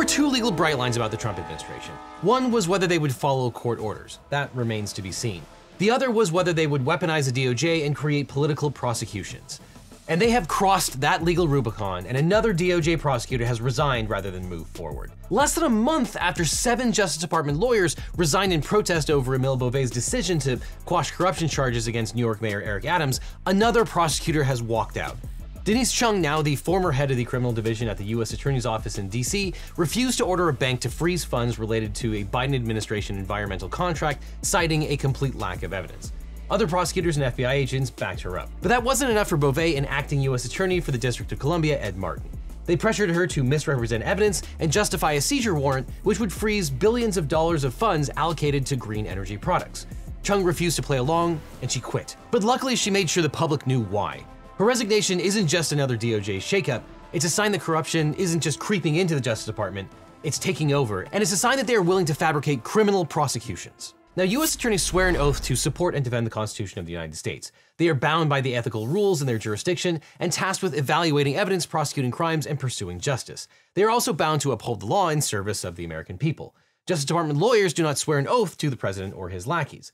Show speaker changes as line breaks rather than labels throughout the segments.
were two legal bright lines about the Trump administration. One was whether they would follow court orders. That remains to be seen. The other was whether they would weaponize the DOJ and create political prosecutions. And they have crossed that legal Rubicon, and another DOJ prosecutor has resigned rather than move forward. Less than a month after 7 Justice Department lawyers resigned in protest over Emile Beauvais' decision to quash corruption charges against New York Mayor Eric Adams, another prosecutor has walked out. Denise Chung, now the former head of the criminal division at the U.S. Attorney's Office in D.C., refused to order a bank to freeze funds related to a Biden administration environmental contract, citing a complete lack of evidence. Other prosecutors and FBI agents backed her up. But that wasn't enough for Beauvais and acting U.S. Attorney for the District of Columbia, Ed Martin. They pressured her to misrepresent evidence and justify a seizure warrant, which would freeze billions of dollars of funds allocated to green energy products. Chung refused to play along, and she quit. But luckily, she made sure the public knew why. Her resignation isn't just another DOJ shakeup, it's a sign that corruption isn't just creeping into the Justice Department, it's taking over, and it's a sign that they are willing to fabricate criminal prosecutions. Now, U.S. attorneys swear an oath to support and defend the Constitution of the United States. They are bound by the ethical rules in their jurisdiction and tasked with evaluating evidence, prosecuting crimes, and pursuing justice. They are also bound to uphold the law in service of the American people. Justice Department lawyers do not swear an oath to the president or his lackeys.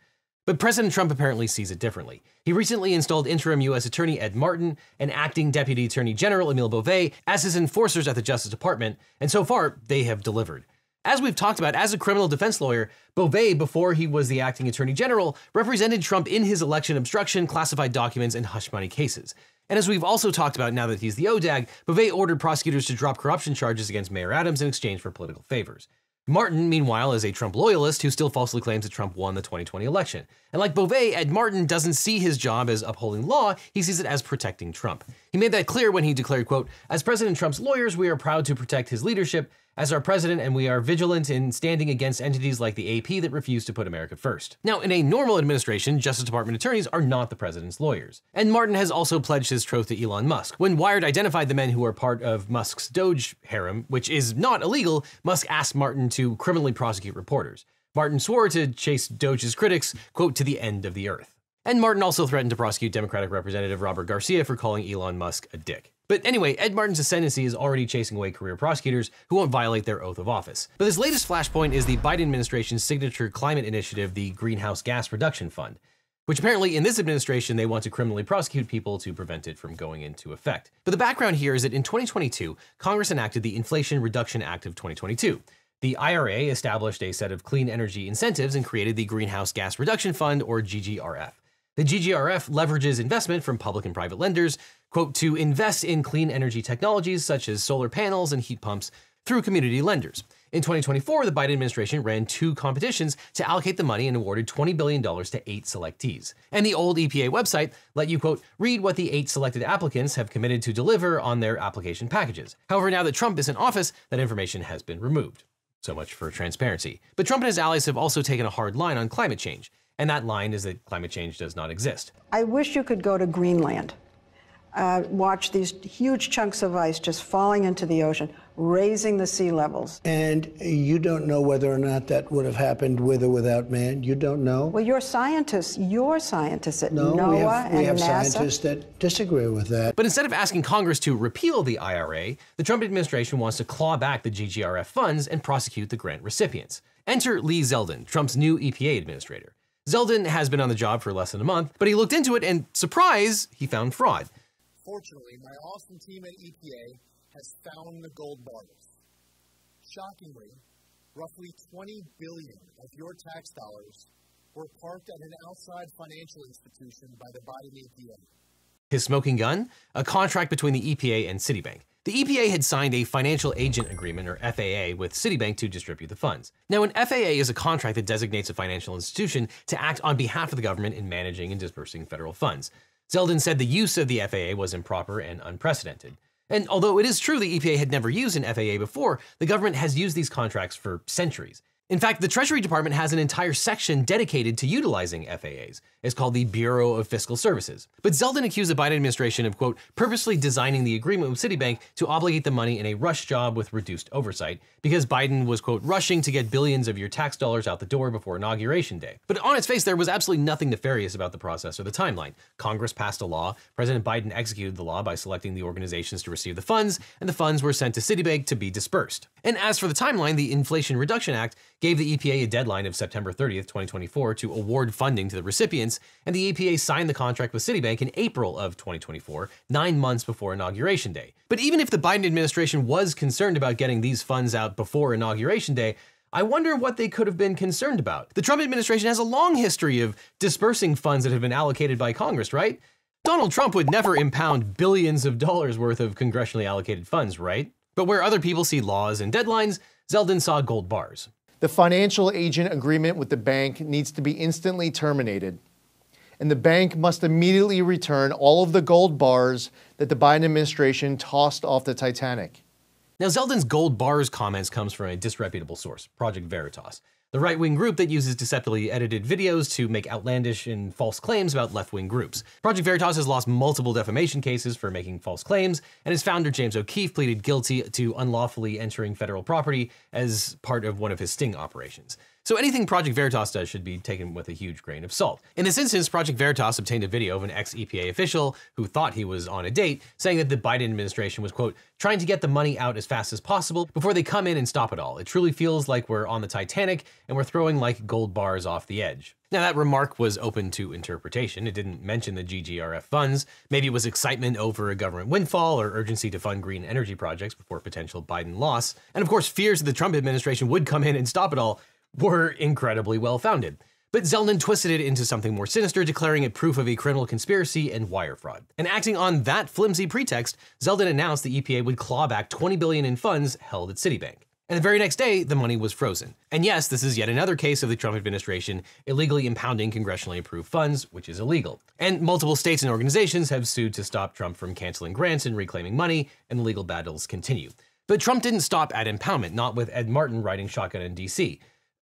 But President Trump apparently sees it differently. He recently installed interim U.S. Attorney Ed Martin and acting Deputy Attorney General Emile Beauvais as his enforcers at the Justice Department, and so far, they have delivered. As we've talked about, as a criminal defense lawyer, Beauvais, before he was the acting Attorney General, represented Trump in his election obstruction, classified documents, and hush money cases. And as we've also talked about now that he's the ODAG, Beauvais ordered prosecutors to drop corruption charges against Mayor Adams in exchange for political favors. Martin, meanwhile, is a Trump loyalist who still falsely claims that Trump won the 2020 election. And like Beauvais, Ed Martin doesn't see his job as upholding law, he sees it as protecting Trump. He made that clear when he declared, quote, "As President Trump's lawyers, we are proud to protect his leadership as our president, and we are vigilant in standing against entities like the AP that refuse to put America first." Now, in a normal administration, Justice Department attorneys are not the president's lawyers. And Martin has also pledged his troth to Elon Musk. When Wired identified the men who are part of Musk's Doge harem, which is not illegal, Musk asked Martin to criminally prosecute reporters. Martin swore to chase Doge's critics, quote, "to the end of the earth." And Martin also threatened to prosecute Democratic Representative Robert Garcia for calling Elon Musk a dick. But anyway, Ed Martin's ascendancy is already chasing away career prosecutors who won't violate their oath of office. But this latest flashpoint is the Biden administration's signature climate initiative, the Greenhouse Gas Reduction Fund, which apparently in this administration they want to criminally prosecute people to prevent it from going into effect. But the background here is that in 2022, Congress enacted the Inflation Reduction Act of 2022. The IRA established a set of clean energy incentives and created the Greenhouse Gas Reduction Fund, or GGRF. The GGRF leverages investment from public and private lenders, quote, "to invest in clean energy technologies such as solar panels and heat pumps through community lenders." In 2024, the Biden administration ran 2 competitions to allocate the money and awarded $20 billion to 8 selectees. And the old EPA website let you, quote, "read what the 8 selected applicants have committed to deliver on their application packages." However, now that Trump is in office, that information has been removed. So much for transparency. But Trump and his allies have also taken a hard line on climate change. And that line is that climate change does not exist.
I wish you could go to Greenland, watch these huge chunks of ice just falling into the ocean, raising the sea levels.
And you don't know whether or not that would have happened with or without man? You don't know?
Well, you're scientists at NOAA
we have
and NASA.
scientists that disagree with that.
But instead of asking Congress to repeal the IRA, the Trump administration wants to claw back the GGRF funds and prosecute the grant recipients. Enter Lee Zeldin, Trump's new EPA administrator. Zeldin has been on the job for less than a month, but he looked into it and, surprise, he found fraud.
Fortunately, my awesome team at EPA has found the gold bars. Shockingly, roughly $20 billion of your tax dollars were parked at an outside financial institution by the Biden EPA.
His smoking gun? A contract between the EPA and Citibank. The EPA had signed a financial agent agreement, or FAA, with Citibank to distribute the funds. Now, an FAA is a contract that designates a financial institution to act on behalf of the government in managing and disbursing federal funds. Zeldin said the use of the FAA was improper and unprecedented. And although it is true the EPA had never used an FAA before, the government has used these contracts for centuries. In fact, the Treasury Department has an entire section dedicated to utilizing FAAs. It's called the Bureau of Fiscal Services. But Zeldin accused the Biden administration of, quote, purposely designing the agreement with Citibank to obligate the money in a rush job with reduced oversight, because Biden was, quote, rushing to get billions of your tax dollars out the door before Inauguration Day. But on its face, there was absolutely nothing nefarious about the process or the timeline. Congress passed a law, President Biden executed the law by selecting the organizations to receive the funds, and the funds were sent to Citibank to be dispersed. And as for the timeline, the Inflation Reduction Act gave the EPA a deadline of September 30th, 2024 to award funding to the recipients, and the EPA signed the contract with Citibank in April of 2024, 9 months before Inauguration Day. But even if the Biden administration was concerned about getting these funds out before Inauguration Day, I wonder what they could have been concerned about. The Trump administration has a long history of dispersing funds that have been allocated by Congress, right? Donald Trump would never impound billions of dollars worth of congressionally allocated funds, right? But where other people see laws and deadlines, Zeldin saw gold bars.
The financial agent agreement with the bank needs to be instantly terminated, and the bank must immediately return all of the gold bars that the Biden administration tossed off the Titanic.
Now, Zeldin's gold bars comments comes from a disreputable source, Project Veritas, the right-wing group that uses deceptively edited videos to make outlandish and false claims about left-wing groups. Project Veritas has lost multiple defamation cases for making false claims, and its founder, James O'Keefe, pleaded guilty to unlawfully entering federal property as part of one of his sting operations. So anything Project Veritas does should be taken with a huge grain of salt. In this instance, Project Veritas obtained a video of an ex-EPA official who thought he was on a date, saying that the Biden administration was, quote, trying to get the money out as fast as possible before they come in and stop it all. It truly feels like we're on the Titanic and we're throwing like gold bars off the edge. Now, that remark was open to interpretation. It didn't mention the GGRF funds. Maybe it was excitement over a government windfall or urgency to fund green energy projects before potential Biden loss. And of course, fears that the Trump administration would come in and stop it all were incredibly well-founded. But Zeldin twisted it into something more sinister, declaring it proof of a criminal conspiracy and wire fraud. And acting on that flimsy pretext, Zeldin announced the EPA would claw back $20 billion in funds held at Citibank. And the very next day, the money was frozen. And yes, this is yet another case of the Trump administration illegally impounding congressionally approved funds, which is illegal. And multiple states and organizations have sued to stop Trump from canceling grants and reclaiming money, and the legal battles continue. But Trump didn't stop at impoundment, not with Ed Martin riding shotgun in DC.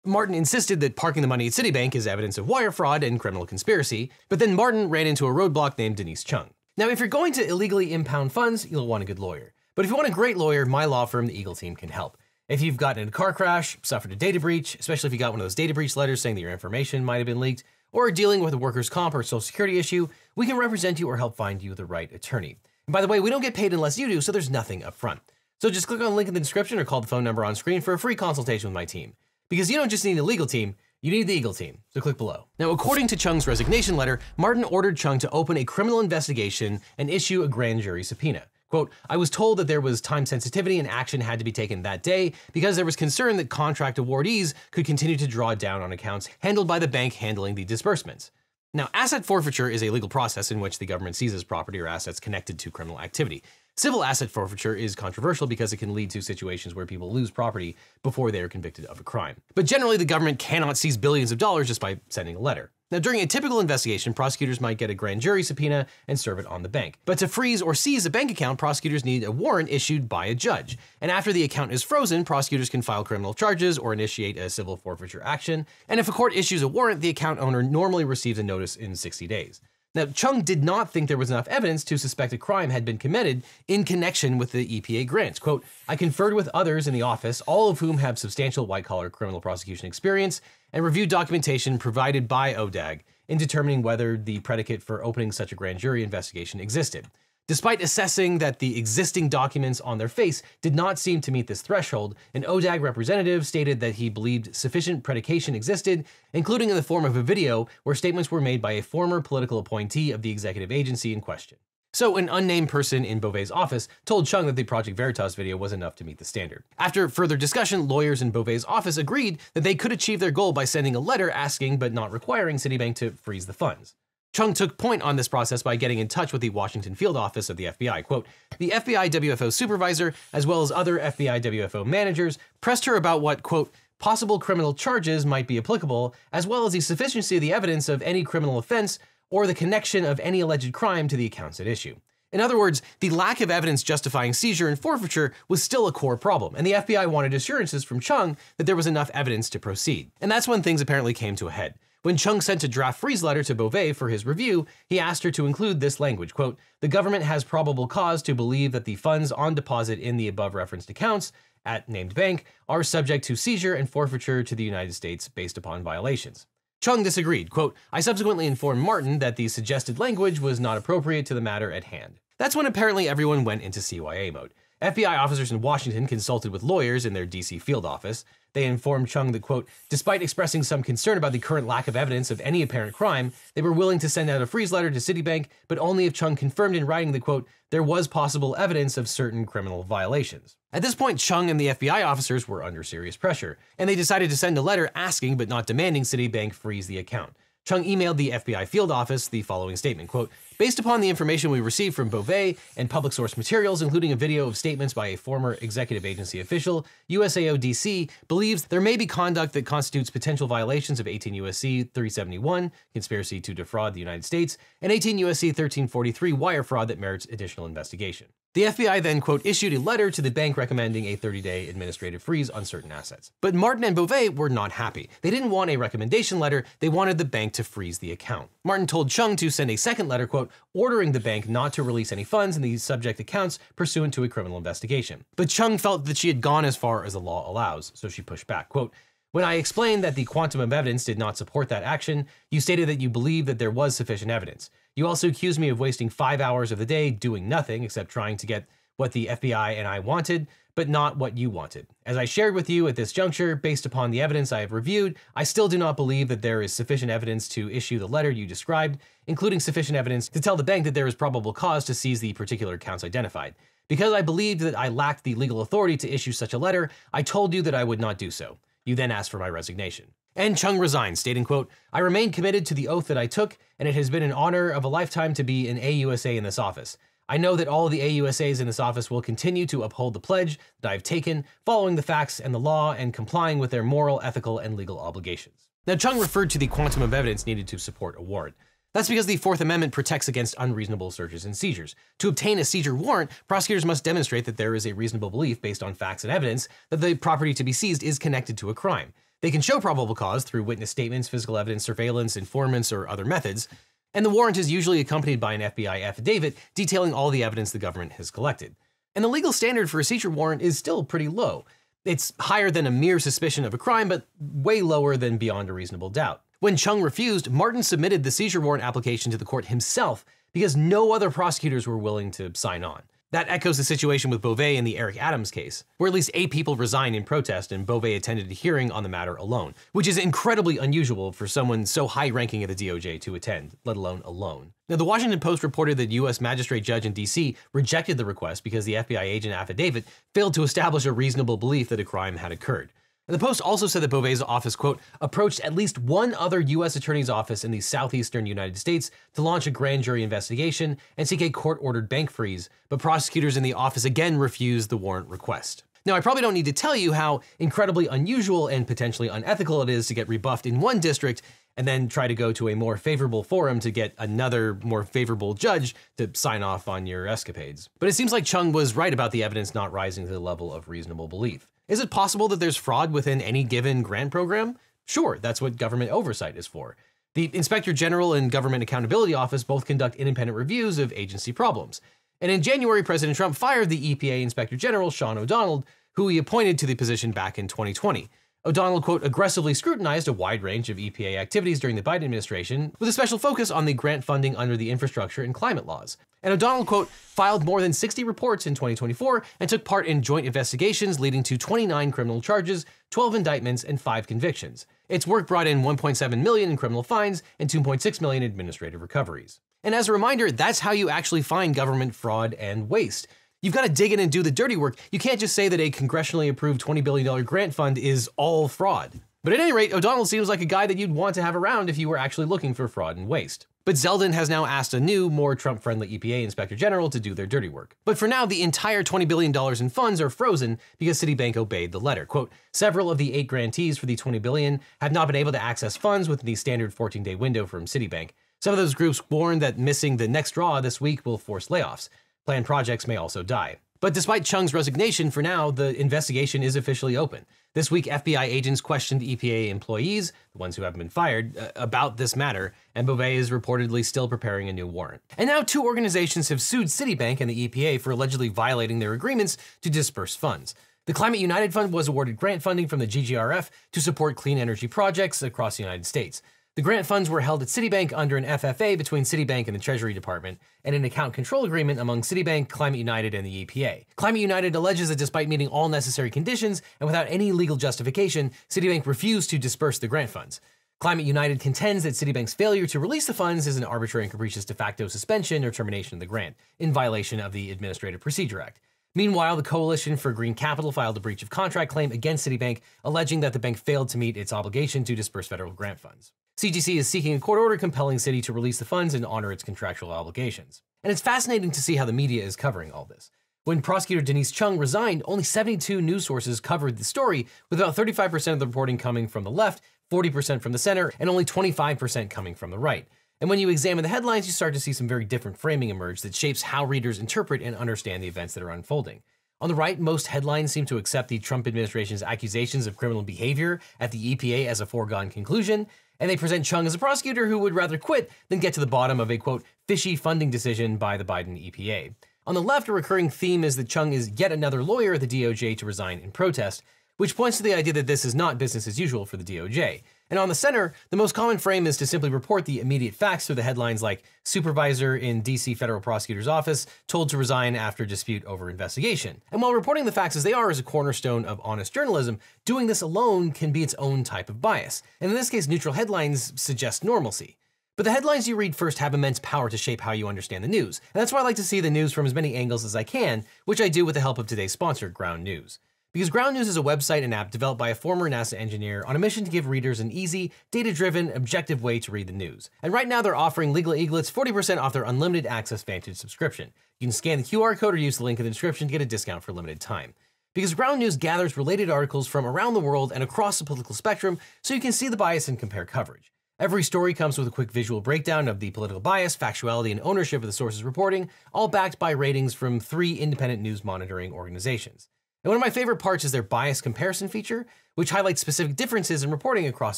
Martin insisted that parking the money at Citibank is evidence of wire fraud and criminal conspiracy, but then Martin ran into a roadblock named Denise Chung. Now, if you're going to illegally impound funds, you'll want a good lawyer. But if you want a great lawyer, my law firm, the Eagle Team, can help. If you've gotten in a car crash, suffered a data breach, especially if you got one of those data breach letters saying that your information might have been leaked, or are dealing with a workers' comp or social security issue, we can represent you or help find you the right attorney. And by the way, we don't get paid unless you do, so there's nothing up front. So just click on the link in the description or call the phone number on screen for a free consultation with my team. Because you don't just need a legal team, you need the Eagle Team, so click below. Now, according to Chung's resignation letter, Martin ordered Chung to open a criminal investigation and issue a grand jury subpoena. Quote, I was told that there was time sensitivity and action had to be taken that day because there was concern that contract awardees could continue to draw down on accounts handled by the bank handling the disbursements. Now, asset forfeiture is a legal process in which the government seizes property or assets connected to criminal activity. Civil asset forfeiture is controversial because it can lead to situations where people lose property before they are convicted of a crime. But generally, the government cannot seize billions of dollars just by sending a letter. Now, during a typical investigation, prosecutors might get a grand jury subpoena and serve it on the bank. But to freeze or seize a bank account, prosecutors need a warrant issued by a judge. And after the account is frozen, prosecutors can file criminal charges or initiate a civil forfeiture action. And if a court issues a warrant, the account owner normally receives a notice in 60 days. Now, Chung did not think there was enough evidence to suspect a crime had been committed in connection with the EPA grants. Quote, I conferred with others in the office, all of whom have substantial white-collar criminal prosecution experience, and reviewed documentation provided by ODAG in determining whether the predicate for opening such a grand jury investigation existed. Despite assessing that the existing documents on their face did not seem to meet this threshold, an ODAG representative stated that he believed sufficient predication existed, including in the form of a video where statements were made by a former political appointee of the executive agency in question. So an unnamed person in Beauvais' office told Chung that the Project Veritas video was enough to meet the standard. After further discussion, lawyers in Beauvais' office agreed that they could achieve their goal by sending a letter asking but not requiring Citibank to freeze the funds. Chung took point on this process by getting in touch with the Washington field office of the FBI. Quote, the FBI WFO supervisor, as well as other FBI WFO managers, pressed her about what, quote, possible criminal charges might be applicable, as well as the sufficiency of the evidence of any criminal offense or the connection of any alleged crime to the accounts at issue. In other words, the lack of evidence justifying seizure and forfeiture was still a core problem, and the FBI wanted assurances from Chung that there was enough evidence to proceed. And that's when things apparently came to a head. When Chung sent a draft freeze letter to Beauvais for his review, he asked her to include this language, quote, "The government has probable cause to believe that the funds on deposit in the above referenced accounts at named bank are subject to seizure and forfeiture to the United States based upon violations." Chung disagreed, quote, "I subsequently informed Martin that the suggested language was not appropriate to the matter at hand." That's when apparently everyone went into CYA mode. FBI officers in Washington consulted with lawyers in their DC field office. They informed Chung that, quote, "Despite expressing some concern about the current lack of evidence of any apparent crime, they were willing to send out a freeze letter to Citibank, but only if Chung confirmed in writing that, quote, there was possible evidence of certain criminal violations." At this point, Chung and the FBI officers were under serious pressure, and they decided to send a letter asking but not demanding Citibank freeze the account. Chung emailed the FBI field office the following statement, quote, "Based upon the information we received from Beauvais and public source materials, including a video of statements by a former executive agency official, USAO DC believes there may be conduct that constitutes potential violations of 18 U.S.C. 371, conspiracy to defraud the United States, and 18 U.S.C. 1343, wire fraud that merits additional investigation." The FBI then, quote, "issued a letter to the bank recommending a 30-day administrative freeze on certain assets." But Martin and Beauvais were not happy. They didn't want a recommendation letter, they wanted the bank to freeze the account. Martin told Chung to send a second letter, quote, ordering the bank not to release any funds in these subject accounts pursuant to a criminal investigation. But Chung felt that she had gone as far as the law allows, so she pushed back, quote, "When I explained that the quantum of evidence did not support that action, you stated that you believed that there was sufficient evidence. You also accused me of wasting 5 hours of the day doing nothing except trying to get what the FBI and I wanted, but not what you wanted. As I shared with you at this juncture, based upon the evidence I have reviewed, I still do not believe that there is sufficient evidence to issue the letter you described, including sufficient evidence to tell the bank that there is probable cause to seize the particular accounts identified. Because I believed that I lacked the legal authority to issue such a letter, I told you that I would not do so. You then asked for my resignation." And Chung resigned, stating, quote, "I remain committed to the oath that I took, and it has been an honor of a lifetime to be an AUSA in this office. I know that all of the AUSAs in this office will continue to uphold the pledge that I have taken, following the facts and the law and complying with their moral, ethical, and legal obligations." Now, Chung referred to the quantum of evidence needed to support a warrant. That's because the Fourth Amendment protects against unreasonable searches and seizures. To obtain a seizure warrant, prosecutors must demonstrate that there is a reasonable belief based on facts and evidence that the property to be seized is connected to a crime. They can show probable cause through witness statements, physical evidence, surveillance, informants, or other methods, and the warrant is usually accompanied by an FBI affidavit detailing all the evidence the government has collected. And the legal standard for a seizure warrant is still pretty low. It's higher than a mere suspicion of a crime, but way lower than beyond a reasonable doubt. When Chung refused, Martin submitted the seizure warrant application to the court himself because no other prosecutors were willing to sign on. That echoes the situation with Beauvais in the Eric Adams case, where at least 8 people resigned in protest and Beauvais attended a hearing on the matter alone, which is incredibly unusual for someone so high-ranking at the DOJ to attend, let alone alone. Now, the Washington Post reported that U.S. magistrate judge in D.C. rejected the request because the FBI agent affidavit failed to establish a reasonable belief that a crime had occurred. And the Post also said that Beauvais' office, quote, approached at least one other U.S. attorney's office in the southeastern United States to launch a grand jury investigation and seek a court-ordered bank freeze, but prosecutors in the office again refused the warrant request. Now, I probably don't need to tell you how incredibly unusual and potentially unethical it is to get rebuffed in one district and then try to go to a more favorable forum to get another more favorable judge to sign off on your escapades. But it seems like Chung was right about the evidence not rising to the level of reasonable belief. Is it possible that there's fraud within any given grant program? Sure, that's what government oversight is for. The Inspector General and Government Accountability Office both conduct independent reviews of agency problems. And in January, President Trump fired the EPA Inspector General, Sean O'Donnell, who he appointed to the position back in 2020. O'Donnell, quote, aggressively scrutinized a wide range of EPA activities during the Biden administration, with a special focus on the grant funding under the infrastructure and climate laws. And O'Donnell, quote, filed more than 60 reports in 2024 and took part in joint investigations leading to 29 criminal charges, 12 indictments, and 5 convictions. Its work brought in $1.7 million in criminal fines and $2.6 million in administrative recoveries. And as a reminder, that's how you actually find government fraud and waste. You've got to dig in and do the dirty work. You can't just say that a congressionally approved $20 billion grant fund is all fraud. But at any rate, O'Donnell seems like a guy that you'd want to have around if you were actually looking for fraud and waste. But Zeldin has now asked a new, more Trump-friendly EPA Inspector General to do their dirty work. But for now, the entire $20 billion in funds are frozen because Citibank obeyed the letter. Quote, several of the 8 grantees for the $20 billion have not been able to access funds within the standard 14-day window from Citibank. Some of those groups warned that missing the next draw this week will force layoffs. Planned projects may also die. But despite Chung's resignation, for now, the investigation is officially open. This week, FBI agents questioned EPA employees, the ones who haven't been fired, about this matter, and Beauvais is reportedly still preparing a new warrant. And now 2 organizations have sued Citibank and the EPA for allegedly violating their agreements to disperse funds. The Climate United Fund was awarded grant funding from the GGRF to support clean energy projects across the United States. The grant funds were held at Citibank under an FFA between Citibank and the Treasury Department, and an account control agreement among Citibank, Climate United, and the EPA. Climate United alleges that despite meeting all necessary conditions and without any legal justification, Citibank refused to disperse the grant funds. Climate United contends that Citibank's failure to release the funds is an arbitrary and capricious de facto suspension or termination of the grant, in violation of the Administrative Procedure Act. Meanwhile, the Coalition for Green Capital filed a breach of contract claim against Citibank, alleging that the bank failed to meet its obligation to disperse federal grant funds. CGC is seeking a court order compelling Citi to release the funds and honor its contractual obligations. And it's fascinating to see how the media is covering all this. When prosecutor Denise Chung resigned, only 72 news sources covered the story, with about 35% of the reporting coming from the left, 40% from the center, and only 25% coming from the right. And when you examine the headlines, you start to see some very different framing emerge that shapes how readers interpret and understand the events that are unfolding. On the right, most headlines seem to accept the Trump administration's accusations of criminal behavior at the EPA as a foregone conclusion, and they present Chung as a prosecutor who would rather quit than get to the bottom of a, quote, fishy funding decision by the Biden EPA. On the left, a recurring theme is that Chung is yet another lawyer at the DOJ to resign in protest, which points to the idea that this is not business as usual for the DOJ. And on the center, the most common frame is to simply report the immediate facts through the headlines like supervisor in DC federal prosecutor's office told to resign after dispute over investigation. And while reporting the facts as they are is a cornerstone of honest journalism, doing this alone can be its own type of bias. And in this case, neutral headlines suggest normalcy. But the headlines you read first have immense power to shape how you understand the news. And that's why I like to see the news from as many angles as I can, which I do with the help of today's sponsor, Ground News. Because Ground News is a website and app developed by a former NASA engineer on a mission to give readers an easy, data-driven, objective way to read the news. And right now they're offering LegalEagle 40% off their unlimited access Vantage subscription. You can scan the QR code or use the link in the description to get a discount for a limited time. Because Ground News gathers related articles from around the world and across the political spectrum so you can see the bias and compare coverage. Every story comes with a quick visual breakdown of the political bias, factuality, and ownership of the source's reporting, all backed by ratings from 3 independent news monitoring organizations. And one of my favorite parts is their bias comparison feature, which highlights specific differences in reporting across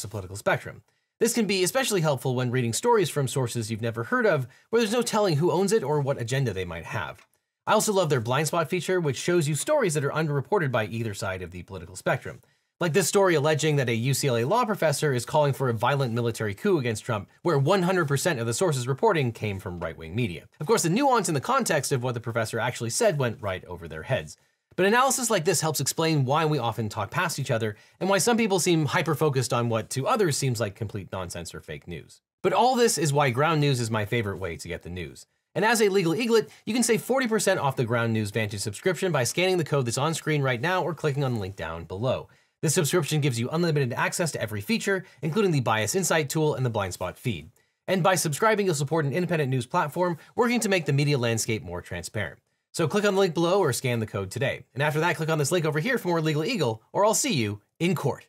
the political spectrum. This can be especially helpful when reading stories from sources you've never heard of, where there's no telling who owns it or what agenda they might have. I also love their blind spot feature, which shows you stories that are underreported by either side of the political spectrum. Like this story alleging that a UCLA law professor is calling for a violent military coup against Trump, where 100% of the source's reporting came from right-wing media. Of course, the nuance and the context of what the professor actually said went right over their heads. But analysis like this helps explain why we often talk past each other and why some people seem hyper-focused on what to others seems like complete nonsense or fake news. But all this is why Ground News is my favorite way to get the news. And as a legal eaglet, you can save 40% off the Ground News Vantage subscription by scanning the code that's on screen right now or clicking on the link down below. This subscription gives you unlimited access to every feature, including the Bias Insight tool and the Blind Spot feed. And by subscribing, you'll support an independent news platform working to make the media landscape more transparent. So click on the link below or scan the code today. And after that, click on this link over here for more LegalEagle, or I'll see you in court.